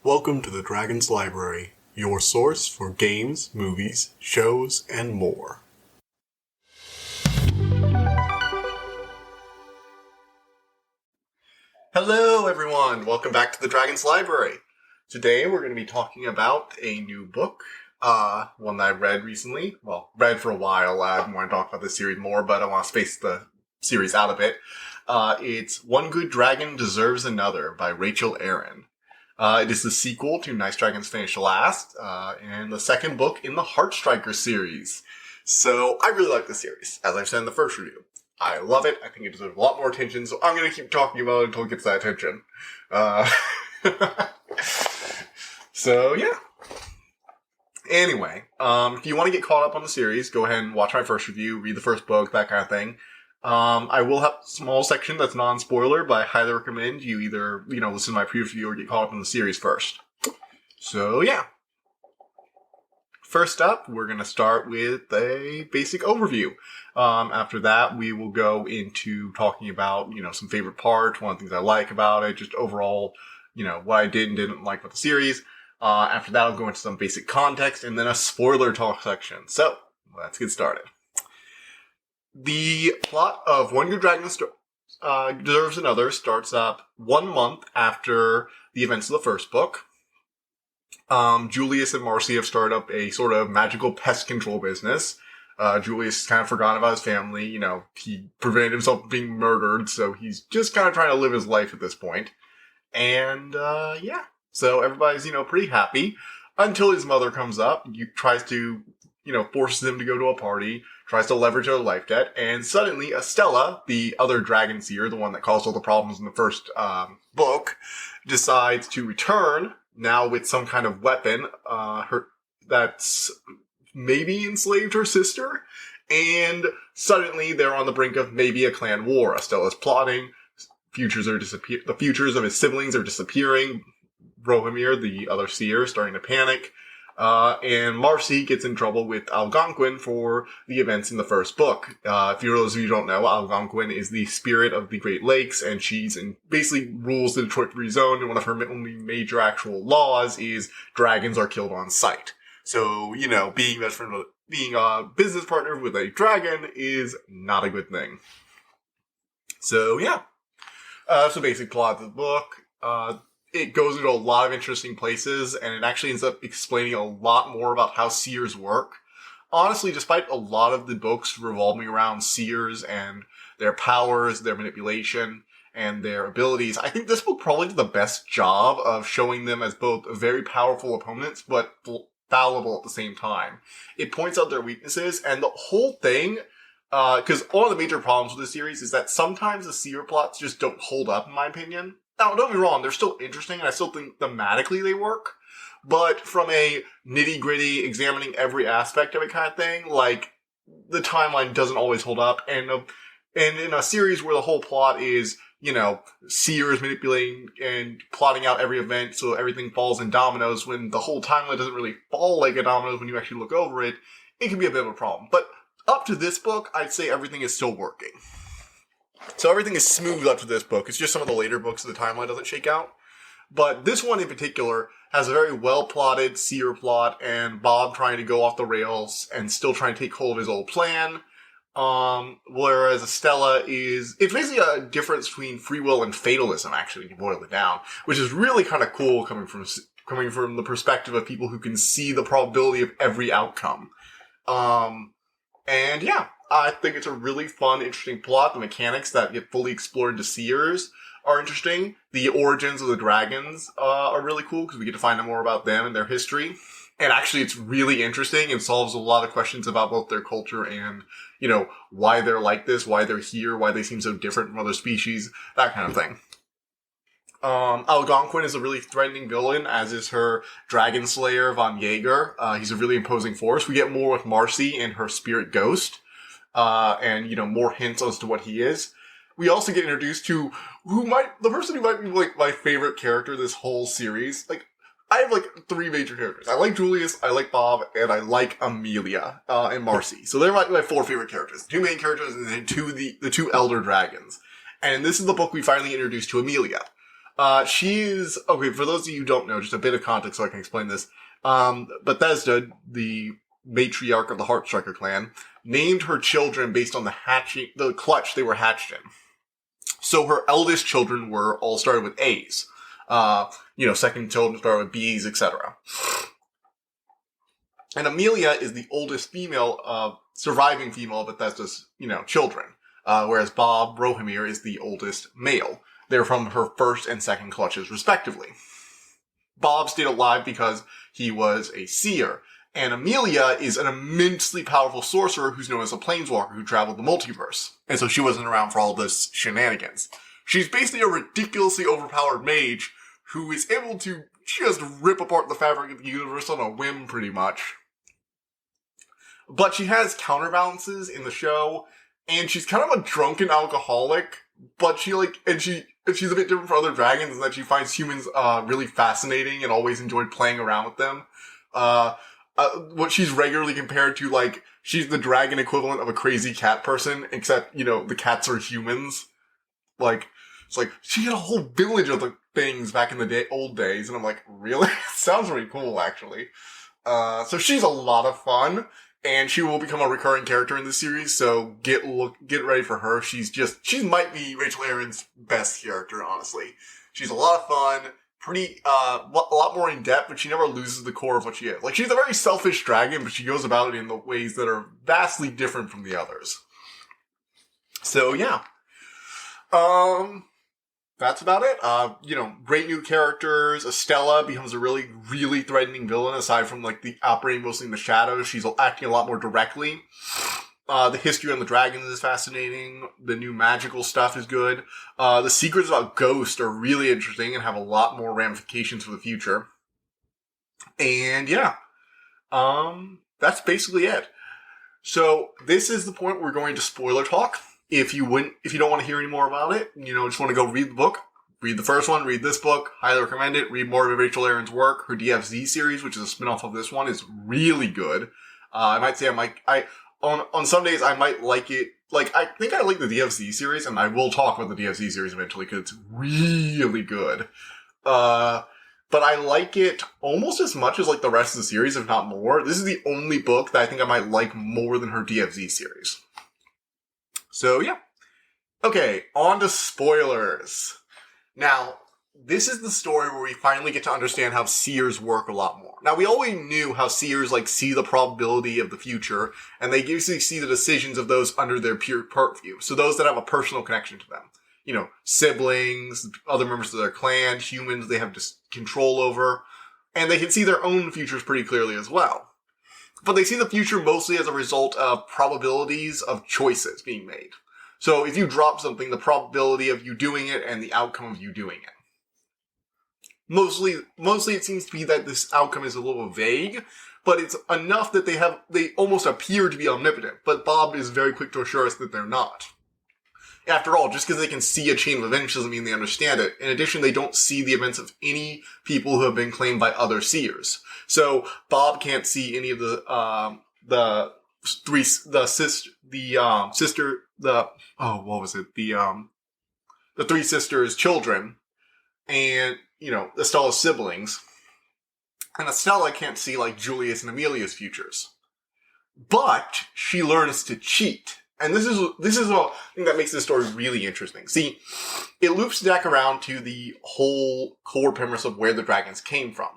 Welcome to the Dragon's Library, your source for games, movies, shows, and more. Hello everyone, welcome back to the Dragon's Library. Today we're going to be talking about a new book, one that I read recently. Well, read for a while. I want to talk about this series more, but I want to space the series out a bit. It's One Good Dragon Deserves Another by Rachel Aaron. It is the sequel to Nice Dragons Finish Last, and the second book in the Heartstrikers series. So, I really like this series, as I've said in the first review. I love it, I think it deserves a lot more attention, so I'm gonna keep talking about it until it gets that attention. So, yeah. Anyway, if you want to get caught up on the series, go ahead and watch my first review, read the first book, that kind of thing. I will have a small section that's non-spoiler, but I highly recommend you either, listen to my preview or get caught up in the series first. So, yeah. First up, we're going to start with a basic overview. After that, we will go into talking about, some favorite parts, one of the things I like about it, just overall, what I did and didn't like with the series. After that, I'll go into some basic context and then a spoiler talk section. So, let's get started. The plot of One Good Dragon Deserves Another starts up 1 month after the events of the first book. Julius and Marcy have started up a sort of magical pest control business. Julius kind of forgotten about his family. He prevented himself from being murdered, so he's just kind of trying to live his life at this point. And, yeah. So everybody's, pretty happy until his mother comes up, tries to, forces him to go to a party, tries to leverage their life debt, and suddenly Estella, the other dragon seer, the one that caused all the problems in the first book, decides to return, now with some kind of weapon that's maybe enslaved her sister, and suddenly they're on the brink of maybe a clan war. Estella's plotting, the futures of his siblings are disappearing, Rohemir, the other seer, starting to panic. And Marcy gets in trouble with Algonquin for the events in the first book. For those of you who don't know, Algonquin is the spirit of the Great Lakes, and basically rules the Detroit Free Zone, and one of her only major actual laws is dragons are killed on sight. So, being a business partner with a dragon is not a good thing. So, yeah. That's the basic plot of the book. It goes into a lot of interesting places, and it actually ends up explaining a lot more about how seers work. Honestly, despite a lot of the books revolving around seers and their powers, their manipulation, and their abilities, I think this book probably did the best job of showing them as both very powerful opponents, but fallible at the same time. It points out their weaknesses, and the whole thing, because one of the major problems with this series is that sometimes the seer plots just don't hold up, in my opinion. Now, don't be wrong, they're still interesting, and I still think thematically they work, but from a nitty-gritty, examining every aspect of it kind of thing, the timeline doesn't always hold up, and in a series where the whole plot is, seers manipulating and plotting out every event so everything falls in dominoes, when the whole timeline doesn't really fall like a dominoes when you actually look over it, it can be a bit of a problem. But up to this book, I'd say everything is still working. So everything is smooth up to this book. It's just some of the later books the timeline doesn't shake out. But this one in particular has a very well-plotted seer plot, and Bob trying to go off the rails and still trying to take hold of his old plan. Whereas Estella it's basically a difference between free will and fatalism, actually, to boil it down, which is really kind of cool coming from the perspective of people who can see the probability of every outcome. And yeah. I think it's a really fun, interesting plot. The mechanics that get fully explored into seers are interesting. The origins of the dragons are really cool because we get to find out more about them and their history. And actually, it's really interesting and solves a lot of questions about both their culture and, why they're like this, why they're here, why they seem so different from other species, that kind of thing. Algonquin is a really threatening villain, as is her dragon slayer, Von Jaeger. He's a really imposing force. We get more with Marcy and her spirit ghost. And more hints as to what he is. We also get introduced to the person who might be my favorite character this whole series. I have 3 major characters. I like Julius, I like Bob, and I like Amelia, and Marcy. So they're my 4 favorite characters. 2 main characters and then the 2 elder dragons. And this is the book we finally introduced to Amelia. She's, okay, for those of you who don't know, just a bit of context so I can explain this. Bethesda, the matriarch of the Heartstriker clan, named her children based on the clutch they were hatched in. So her eldest children were all started with A's. Second children started with B's, etc. And Amelia is the oldest surviving female of Bethesda's, children. Whereas Bob Brohimir is the oldest male. They're from her first and second clutches, respectively. Bob stayed alive because he was a seer. And Amelia is an immensely powerful sorcerer who's known as a planeswalker who traveled the multiverse. And so she wasn't around for all this shenanigans. She's basically a ridiculously overpowered mage who is able to just rip apart the fabric of the universe on a whim, pretty much. But she has counterbalances in the show, and she's kind of a drunken alcoholic, but she's a bit different from other dragons in that she finds humans really fascinating and always enjoyed playing around with them. What she's regularly compared to, she's the dragon equivalent of a crazy cat person, except, the cats are humans. It's like, she had a whole village of the things back in the old days, and I'm like, really? Sounds really cool, actually. So she's a lot of fun, and she will become a recurring character in the series, so get ready for her. She might be Rachel Aaron's best character, honestly. She's a lot of fun, a lot more in depth, but she never loses the core of what she is. She's a very selfish dragon, but she goes about it in the ways that are vastly different from the others. So, yeah. That's about it. Great new characters. Estella becomes a really, really threatening villain, aside from, the operating mostly in the shadows. She's acting a lot more directly. The history on the dragons is fascinating. The new magical stuff is good. The secrets about Ghost are really interesting and have a lot more ramifications for the future. And, yeah. That's basically it. So, this is the point where we're going to spoiler talk. If you don't want to hear any more about it, just want to go read the book, read the first one, read this book, highly recommend it, read more of Rachel Aaron's work. Her DFZ series, which is a spin-off of this one, is really good. I might say on some days I might like it, I think I like the DFZ series, and I will talk about the DFZ series eventually, because it's really good. But I like it almost as much as, the rest of the series, if not more. This is the only book that I think I might like more than her DFZ series. So, yeah. Okay, on to spoilers. Now, this is the story where we finally get to understand how seers work a lot more. Now, we always knew how seers, see the probability of the future, and they usually see the decisions of those under their pure purview. So those that have a personal connection to them. Siblings, other members of their clan, humans they have just control over, and they can see their own futures pretty clearly as well. But they see the future mostly as a result of probabilities of choices being made. So if you drop something, the probability of you doing it and the outcome of you doing it. Mostly it seems to be that this outcome is a little vague, but it's enough that they almost appear to be omnipotent. But Bob is very quick to assure us that they're not. After all, just because they can see a chain of events doesn't mean they understand it. In addition, they don't see the events of any people who have been claimed by other seers. So Bob can't see any of the three sisters' children, and Estella's siblings. And Estella can't see Julius and Amelia's futures, but she learns to cheat. And this is a thing that makes this story really interesting. See, it loops back around to the whole core premise of where the dragons came from.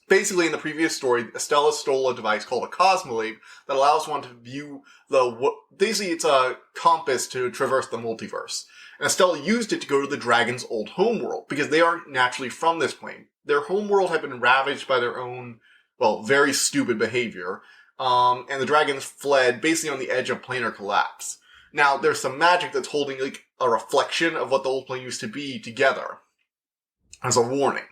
Basically, in the previous story, Estella stole a device called a Cosmolab that allows one to view basically it's a compass to traverse the multiverse. And Estella used it to go to the dragon's old homeworld, because they aren't naturally from this plane. Their homeworld had been ravaged by their own, very stupid behavior. And the dragons fled basically on the edge of planar collapse. Now, there's some magic that's holding a reflection of what the old plane used to be together as a warning.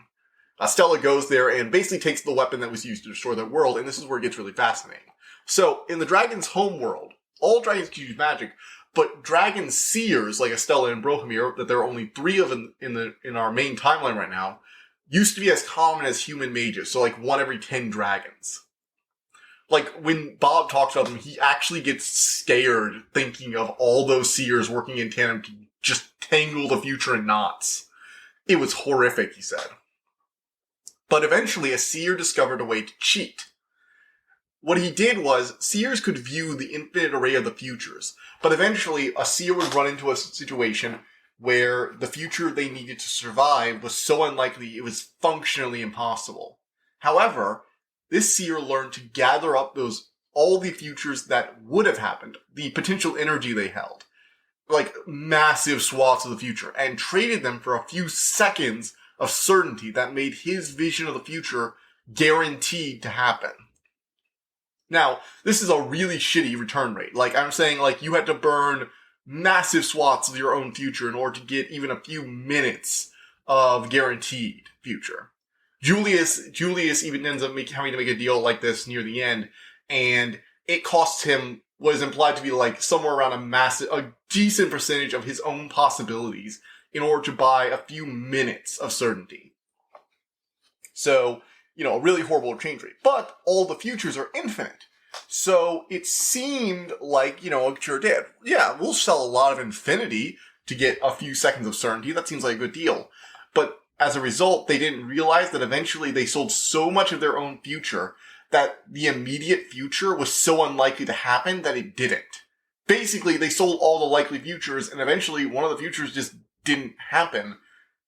Stella goes there and basically takes the weapon that was used to destroy their world, and this is where it gets really fascinating. So, in the dragon's homeworld, all dragons can use magic, but dragon seers like Estella and Brohimir, that there are only 3 of in our main timeline right now, used to be as common as human mages, so 1 every 10 dragons. When Bob talks about them, he actually gets scared thinking of all those seers working in tandem to just tangle the future in knots. It was horrific, he said. But eventually, a seer discovered a way to cheat. What he did was, seers could view the infinite array of the futures, but eventually a seer would run into a situation where the future they needed to survive was so unlikely it was functionally impossible. However, this seer learned to gather up all the futures that would have happened, the potential energy they held, like massive swaths of the future, and traded them for a few seconds of certainty that made his vision of the future guaranteed to happen. Now, this is a really shitty return rate. Like, I'm saying, like, you had to burn massive swaths of your own future in order to get even a few minutes of guaranteed future. Julius even ends up having to make a deal like this near the end, and it costs him what is implied to be like somewhere around a decent percentage of his own possibilities in order to buy a few minutes of certainty. So, a really horrible exchange rate. But all the futures are infinite. So it seemed like, it sure did. Yeah, we'll sell a lot of infinity to get a few seconds of certainty. That seems like a good deal. But as a result, they didn't realize that eventually they sold so much of their own future that the immediate future was so unlikely to happen that it didn't. Basically, they sold all the likely futures, and eventually one of the futures just didn't happen.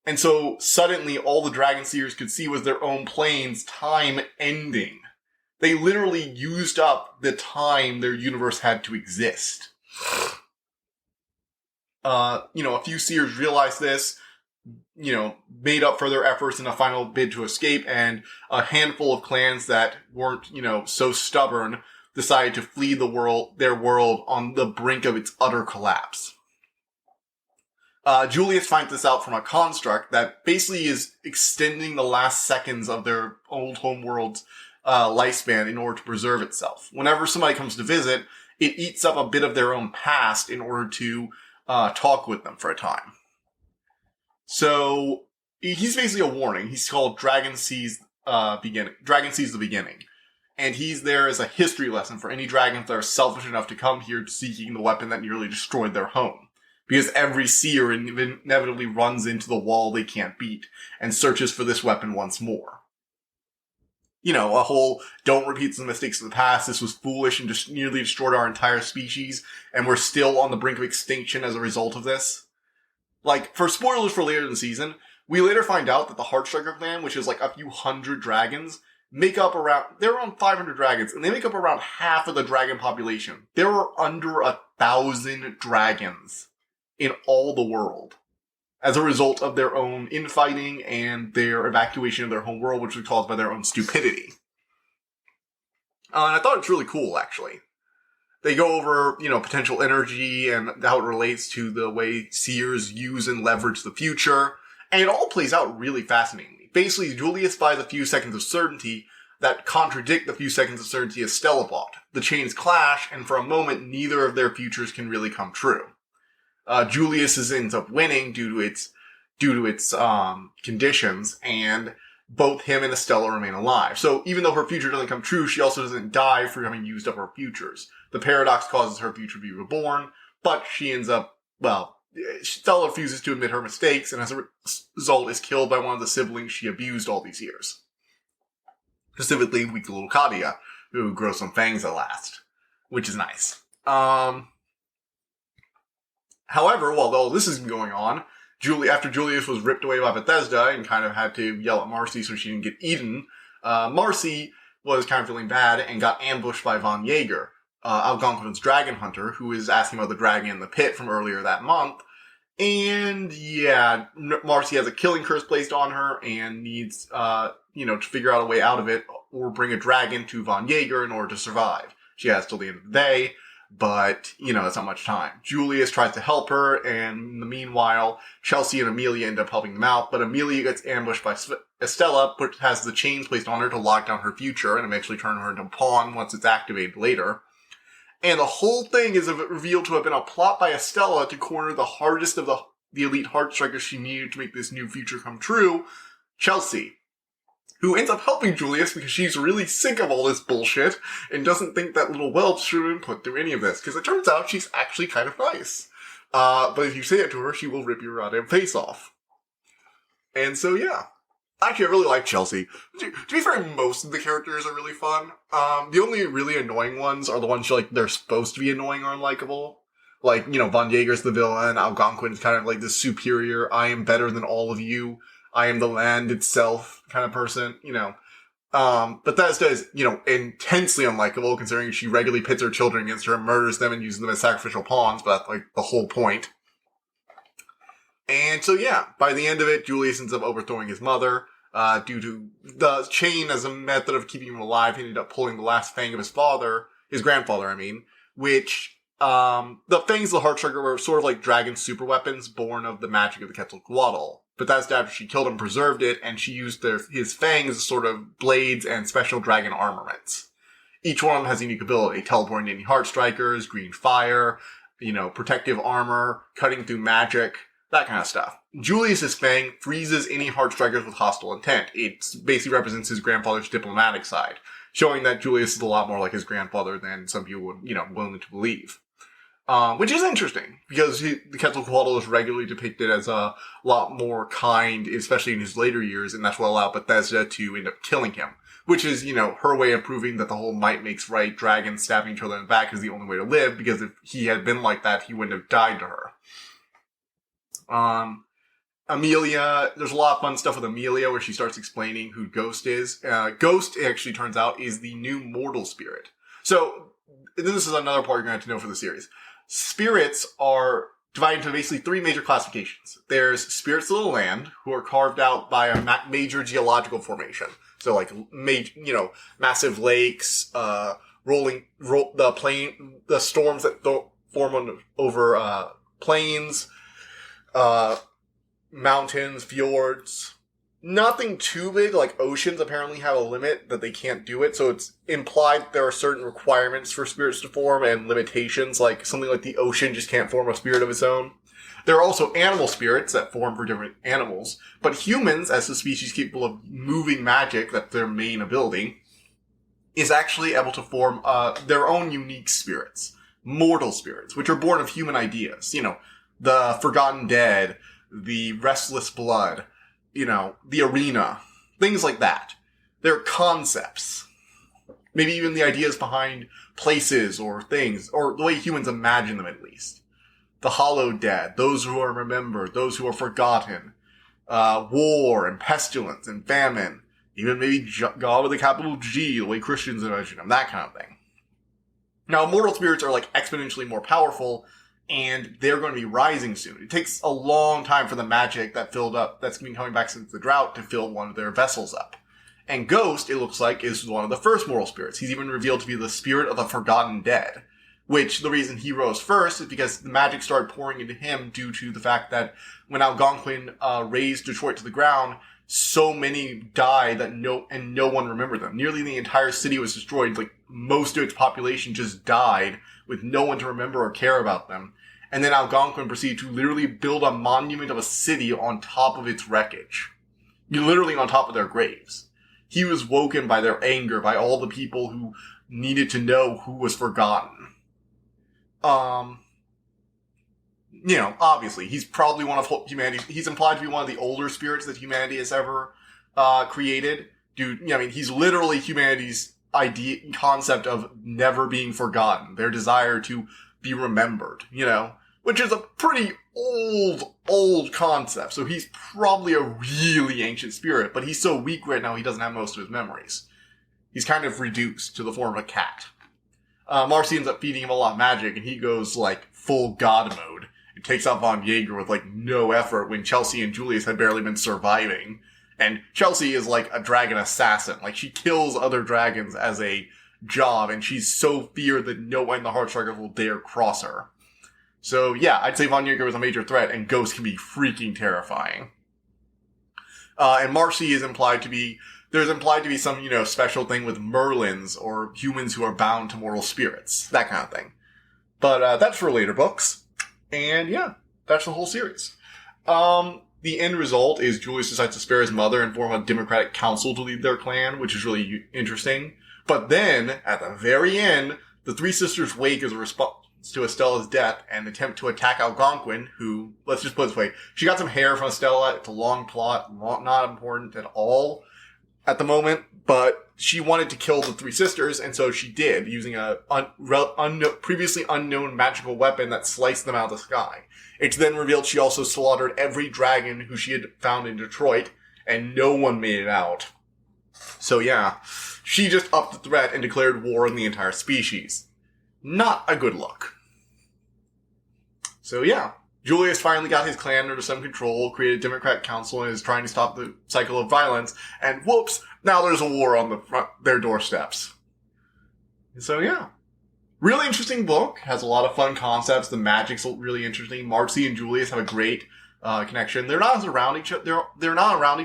And so suddenly all the Dragon Seers could see was their own plane's time ending. They literally used up the time their universe had to exist. A few Seers realized this, made up for their efforts in a final bid to escape, and a handful of clans that weren't, so stubborn decided to flee their world on the brink of its utter collapse. Julius finds this out from a construct that basically is extending the last seconds of their old homeworld's lifespan in order to preserve itself. Whenever somebody comes to visit, it eats up a bit of their own past in order to talk with them for a time. So he's basically a warning. He's called Dragon Sees the Beginning. And he's there as a history lesson for any dragons that are selfish enough to come here seeking the weapon that nearly destroyed their home. Because every seer inevitably runs into the wall they can't beat and searches for this weapon once more. A whole don't repeat the mistakes of the past, this was foolish and just nearly destroyed our entire species, and we're still on the brink of extinction as a result of this. Like, for spoilers for later in the season, we later find out that the Heartstriker clan, which is like a few hundred dragons, they're around 500 dragons, and they make up around half of the dragon population. There are under 1,000 dragons in all the world as a result of their own infighting and their evacuation of their home world, which was caused by their own stupidity. And I thought it's really cool, actually. They go over, potential energy and how it relates to the way seers use and leverage the future, and it all plays out really fascinatingly. Basically, Julius buys a few seconds of certainty that contradict the few seconds of certainty Estella bought. The chains clash, and for a moment, neither of their futures can really come true. Julius ends up winning due to its conditions, and both him and Estella remain alive. So even though her future doesn't come true, she also doesn't die for having used up her futures. The paradox causes her future to be reborn, but she ends up, Estella refuses to admit her mistakes, and as a result is killed by one of the siblings she abused all these years. Specifically, weak little Kadia, who grows some fangs at last, which is nice. However, while all this is going on, after Julius was ripped away by Bethesda and kind of had to yell at Marcy so she didn't get eaten, Marcy was kind of feeling bad and got ambushed by Von Jaeger, Algonquin's dragon hunter, who is asking about the dragon in the pit from earlier that month. And yeah, Marcy has a killing curse placed on her and needs, to figure out a way out of it or bring a dragon to Von Jaeger in order to survive. She has till the end of the day. But, that's not much time. Julius tries to help her, and in the meanwhile, Chelsea and Amelia end up helping them out, but Amelia gets ambushed by Estella, has the chains placed on her to lock down her future, and eventually turn her into a pawn once it's activated later. And the whole thing is revealed to have been a plot by Estella to corner the hardest of the elite Heartstrikers she needed to make this new future come true, Chelsea, who ends up helping Julius because she's really sick of all this bullshit and doesn't think that little whelp should have been put through any of this, because it turns out she's actually kind of nice. But if you say it to her, she will rip your goddamn face off. And so, yeah. Actually, I really like Chelsea. To be fair, most of the characters are really fun. The only really annoying ones are the ones like they're supposed to be annoying or unlikable. Like, Von Yeager's the villain, Algonquin's kind of like the superior, I am better than all of you, I am the land itself kind of person, Bethesda is, intensely unlikable considering she regularly pits her children against her and murders them and uses them as sacrificial pawns, but that's like the whole point. And so, yeah, by the end of it, Julius ends up overthrowing his mother, due to the chain as a method of keeping him alive. He ended up pulling the last fang of his grandfather, which, the fangs of the Heartstriker were sort of like dragon super weapons born of the magic of the Quetzalcoatl. Bethesda, after she killed him, preserved it, and she used his fangs as sort of blades and special dragon armaments. Each one of them has a unique ability, teleporting any Heartstrikers, green fire, protective armor, cutting through magic, that kind of stuff. Julius's fang freezes any Heartstrikers with hostile intent. It basically represents his grandfather's diplomatic side, showing that Julius is a lot more like his grandfather than some people would, willing to believe. Which is interesting, because the Quetzalcoatl is regularly depicted as a lot more kind, especially in his later years, and that's what allowed Bethesda to end up killing him. Which is, her way of proving that the whole might makes right, dragons stabbing each other in the back is the only way to live, because if he had been like that, he wouldn't have died to her. Amelia, there's a lot of fun stuff with Amelia where she starts explaining who Ghost is. Ghost, it actually turns out, is the new mortal spirit. So, this is another part you're going to have to know for the series. Spirits are divided into basically three major classifications. There's spirits of the land, who are carved out by a major geological formation. So like, massive lakes, the storms that form over, plains, mountains, fjords. Nothing too big, like oceans apparently have a limit that they can't do it, so it's implied there are certain requirements for spirits to form and limitations, like something like the ocean just can't form a spirit of its own. There are also animal spirits that form for different animals, but humans, as a species capable of moving magic, that's their main ability, is actually able to form their own unique spirits. Mortal spirits, which are born of human ideas. The forgotten dead, the restless blood, the arena, things like that. They're concepts. Maybe even the ideas behind places or things, or the way humans imagine them at least. The hallowed dead, those who are remembered, those who are forgotten, war and pestilence and famine, even maybe God with a capital G, the way Christians imagine them, that kind of thing. Now, mortal spirits are like exponentially more powerful, and they're going to be rising soon. It takes a long time for the magic that's been coming back since the drought to fill one of their vessels up. And Ghost, it looks like, is one of the first mortal spirits. He's even revealed to be the spirit of the forgotten dead. Which, the reason he rose first is because the magic started pouring into him due to the fact that when Algonquin razed Detroit to the ground, so many died that no one remembered them. Nearly the entire city was destroyed. Like, most of its population just died with no one to remember or care about them. And then Algonquin proceeded to literally build a monument of a city on top of its wreckage. Literally on top of their graves. He was woken by their anger, by all the people who needed to know who was forgotten. Obviously, he's probably one of humanity. He's implied to be one of the older spirits that humanity has ever, created. He's literally humanity's concept of never being forgotten. Their desire to be remembered, which is a pretty old concept. So he's probably a really ancient spirit, but he's so weak right now he doesn't have most of his memories. He's kind of reduced to the form of a cat. Marcy ends up feeding him a lot of magic, and he goes, full god mode. It takes out Von Yeager with, no effort when Chelsea and Julius had barely been surviving. And Chelsea is, a dragon assassin. She kills other dragons as a job, and she's so feared that no one in the Heartstrikers will dare cross her. So, yeah, I'd say Von Yeager was a major threat, and Ghost can be freaking terrifying. And Marcy is there's implied to be some, special thing with Merlins or humans who are bound to mortal spirits. That kind of thing. But, that's for later books. And yeah, that's the whole series. The end result is Julius decides to spare his mother and form a democratic council to lead their clan, which is really interesting. But then, at the very end, the three sisters wake as a response. to Estella's death and attempt to attack Algonquin, who, let's just put it this way, she got some hair from Estella. It's a long plot, not important at all at the moment, but she wanted to kill the three sisters, and so she did, using a previously unknown magical weapon that sliced them out of the sky. It's then revealed she also slaughtered every dragon who she had found in Detroit, and no one made it out. So yeah, she just upped the threat and declared war on the entire species. Not a good look. So yeah, Julius finally got his clan under some control, created a democratic council, and is trying to stop the cycle of violence, and whoops, now there's a war on their doorsteps. So yeah. Really interesting book, has a lot of fun concepts, the magic's really interesting. Marcy and Julius have a great connection. They're not around each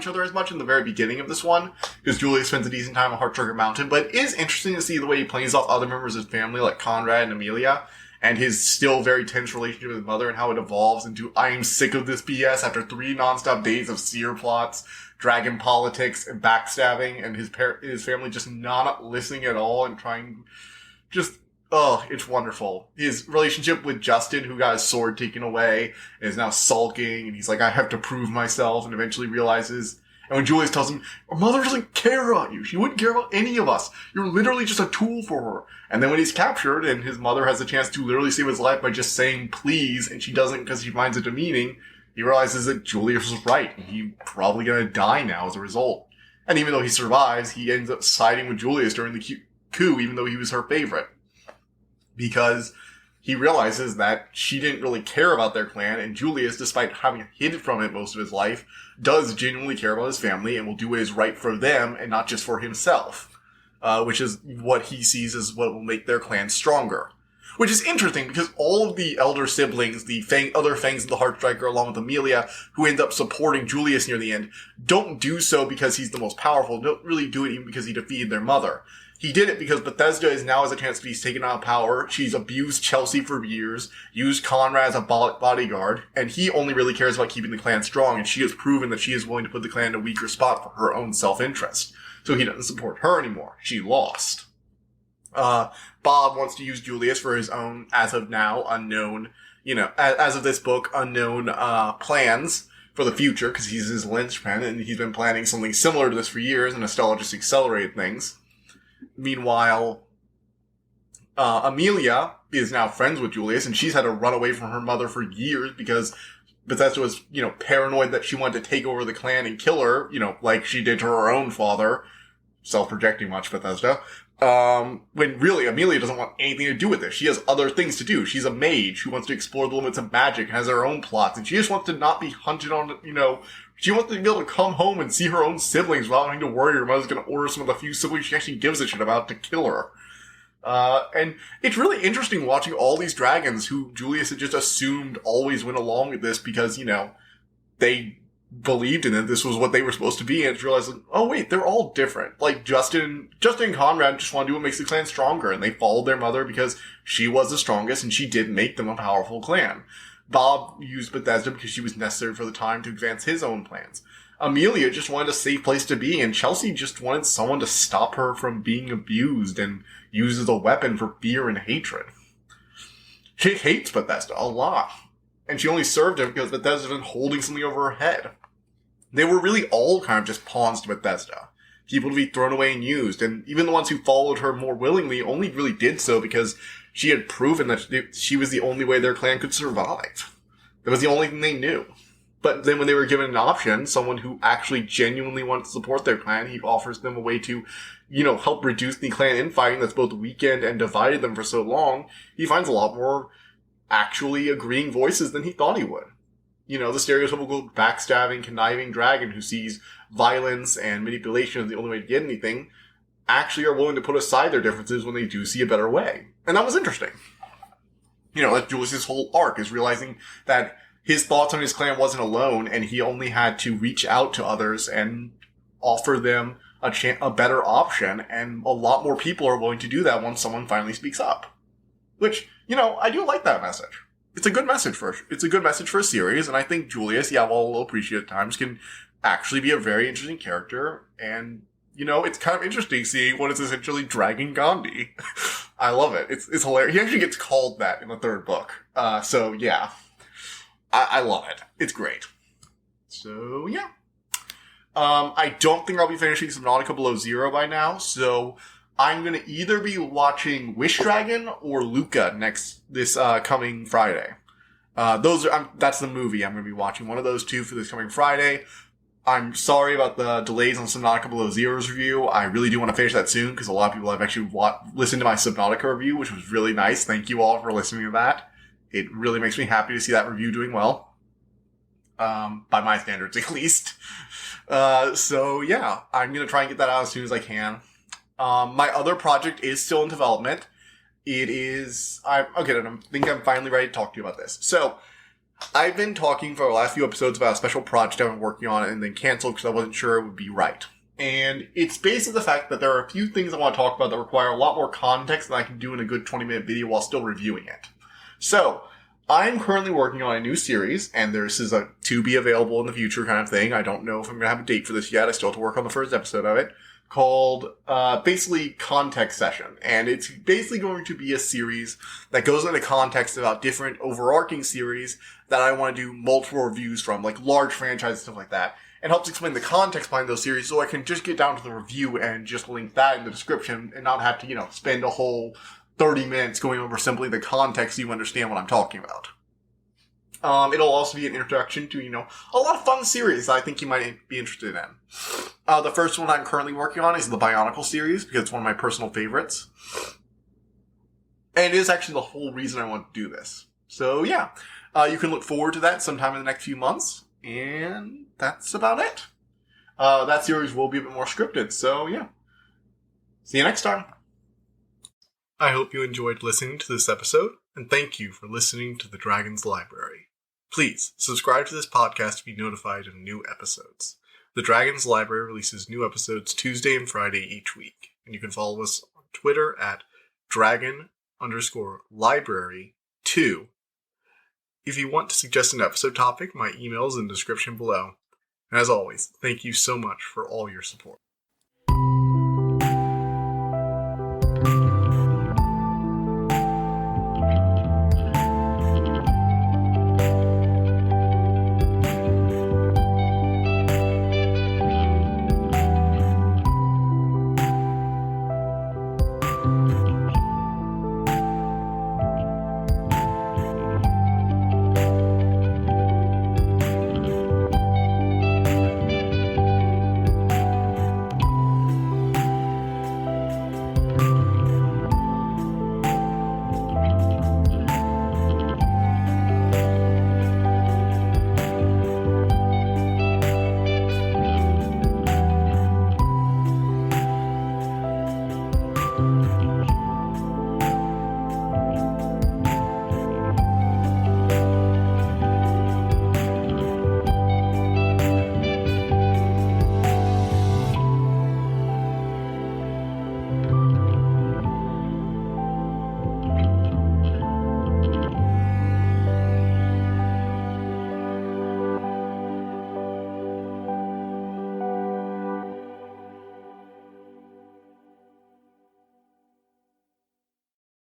other as much in the very beginning of this one, because Julius spends a decent time on Heartstriker Mountain, but it is interesting to see the way he plays off other members of his family, like Conrad and Amelia, and his still very tense relationship with his mother, and how it evolves into, I am sick of this BS after 3 nonstop days of seer plots, dragon politics, and backstabbing, and his family just not listening at all and trying, it's wonderful. His relationship with Justin, who got his sword taken away, and is now sulking, and he's like, I have to prove myself, and eventually realizes, and when Julius tells him, our mother doesn't care about you. She wouldn't care about any of us. You're literally just a tool for her. And then when he's captured, and his mother has a chance to literally save his life by just saying please, and she doesn't because she finds it demeaning, he realizes that Julius was right, and he's probably gonna die now as a result. And even though he survives, he ends up siding with Julius during the coup, even though he was her favorite. Because he realizes that she didn't really care about their clan, and Julius, despite having hid from it most of his life, does genuinely care about his family and will do what is right for them and not just for himself. Which is what he sees as what will make their clan stronger. Which is interesting because all of the elder siblings, the other Fangs of the Heartstriker, along with Amelia, who end up supporting Julius near the end, don't do so because he's the most powerful, don't really do it even because he defeated their mother. He did it because Bethesda has a chance to be taken out of power. She's abused Chelsea for years, used Conrad as a bodyguard, and he only really cares about keeping the clan strong, and she has proven that she is willing to put the clan in a weaker spot for her own self-interest. So he doesn't support her anymore. She lost. Bob wants to use Julius for his own, as of now, unknown, as of this book, unknown plans for the future, because he's his linchpin, and he's been planning something similar to this for years, and Estella just accelerated things. Meanwhile, Amelia is now friends with Julius, and she's had to run away from her mother for years because Bethesda was, paranoid that she wanted to take over the clan and kill her, like she did to her own father. Self-projecting much, Bethesda. When really, Amelia doesn't want anything to do with this. She has other things to do. She's a mage who wants to explore the limits of magic, has her own plots, and she just wants to not be hunted on, she wants to be able to come home and see her own siblings without having to worry her mother's going to order some of the few siblings she actually gives a shit about to kill her. And it's really interesting watching all these dragons who Julius had just assumed always went along with this because, they believed in it. This was what they were supposed to be, and it's realized, oh wait, they're all different. Like Justin and Conrad just want to do what makes the clan stronger, and they followed their mother because she was the strongest, and she did make them a powerful clan. Bob used Bethesda because she was necessary for the time to advance his own plans. Amelia just wanted a safe place to be, and Chelsea just wanted someone to stop her from being abused and used as a weapon for fear and hatred. She hates Bethesda a lot, and she only served him because Bethesda had been holding something over her head. They were really all kind of just pawns to Bethesda. People to be thrown away and used, and even the ones who followed her more willingly only really did so because she had proven that she was the only way their clan could survive. That was the only thing they knew. But then when they were given an option, someone who actually genuinely wanted to support their clan, he offers them a way to, help reduce the clan infighting that's both weakened and divided them for so long. He finds a lot more actually agreeing voices than he thought he would. The stereotypical backstabbing, conniving dragon who sees violence and manipulation as the only way to get anything, actually are willing to put aside their differences when they do see a better way. And that was interesting. Like Julius' whole arc is realizing that his thoughts on his clan wasn't alone, and he only had to reach out to others and offer them a better option, and a lot more people are willing to do that once someone finally speaks up. Which, I do like that message. It's a good message for a series, and I think Julius, while a little appreciated at times, can actually be a very interesting character, and, it's kind of interesting seeing what is essentially Dragon Gandhi. I love it. It's hilarious. He actually gets called that in the third book. So yeah. I love it. It's great. So yeah. I don't think I'll be finishing Subnautica Below Zero by now, so I'm gonna either be watching Wish Dragon or Luca this coming Friday. That's the movie I'm gonna be watching. One of those two for this coming Friday. I'm sorry about the delays on Subnautica Below Zero's review. I really do want to finish that soon because a lot of people have actually listened to my Subnautica review, which was really nice. Thank you all for listening to that. It really makes me happy to see that review doing well. By my standards, at least. So yeah, I'm going to try and get that out as soon as I can. My other project is still in development. I think I'm finally ready to talk to you about this. So, I've been talking for the last few episodes about a special project I've been working on and then canceled because I wasn't sure it would be right. And it's based on the fact that there are a few things I want to talk about that require a lot more context than I can do in a good 20-minute video while still reviewing it. So, I'm currently working on a new series, and this is a to be available in the future kind of thing. I don't know if I'm going to have a date for this yet. I still have to work on the first episode of it, called basically Context Session. And it's basically going to be a series that goes into context about different overarching series that I want to do multiple reviews from, like large franchises, stuff like that, and helps explain the context behind those series so I can just get down to the review and just link that in the description and not have to, spend a whole 30 minutes going over simply the context so you understand what I'm talking about. It'll also be an introduction to, a lot of fun series that I think you might be interested in. The first one I'm currently working on is the Bionicle series because it's one of my personal favorites. And it is actually the whole reason I want to do this. So yeah, you can look forward to that sometime in the next few months. And that's about it. That series will be a bit more scripted. So yeah. See you next time. I hope you enjoyed listening to this episode, and thank you for listening to The Dragon's Library. Please subscribe to this podcast to be notified of new episodes. The Dragon's Library releases new episodes Tuesday and Friday each week, and you can follow us on Twitter at dragon_library2. If you want to suggest an episode topic, my email is in the description below. And as always, thank you so much for all your support.